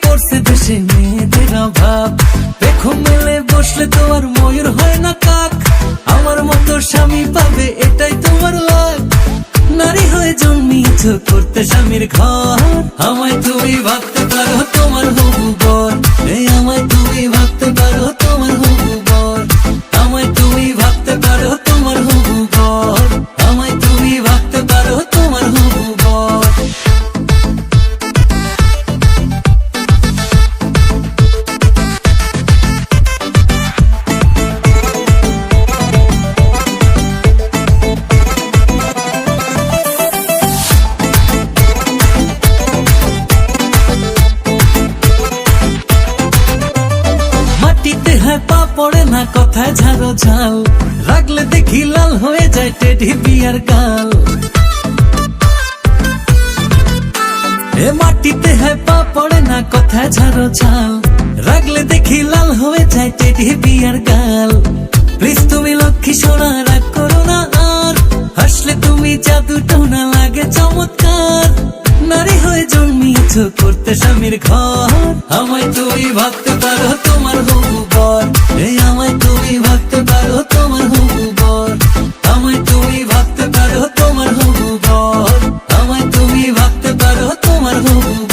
পড়ছে দেশে মেয়েদের অভাব। দেখো মেলে বসলে তোমার ময়ূর হয় না কাক, আমার মতো স্বামী পাবে এটাই তোমার লাগ। নারী হয়ে জন্মিয়েছ করতে স্বামীর ঘর, আমায় তুমি ভাবতে পারো তোমার হবু বর। এই আমায় তুমি ভাবতে পারো তোমার হবু বর, আমায় তুমি ভাবতে পারো তোমার হবু বর, আমায় তুমি ভাবতে পারো তোমার হবু বর। মাটিতে হয় পা পড়ে না, কথায় ঝাড়ো ঝাল, রাগলে দেখি লাল হয়ে যায় টেডি বিয়ার গাল। এ মাটিতে হয় পা পড়ে না, কথায় ঝাড়ো ঝাল, রাগলে দেখি লাল হয়ে যায় টেডি বিয়ার গাল। প্লিজ তুমি লক্ষ্মী সোনা রাগ করো না আর, হাসলে তুমি জাদু টোনা লাগে চমৎকার। নারী হয়ে জন্মিয়েছ করতে স্বামীর ঘর, আমায় তুমি ভাবতে পারো তোমার হবু বর। এই আমায় তুমি ভাবতে পারো তোমার হবু বর, আমায় তুমি ভাবতে পারো তোমার হবু বর, আমায় তুমি ভাবতে পারো তোমার হবু বর।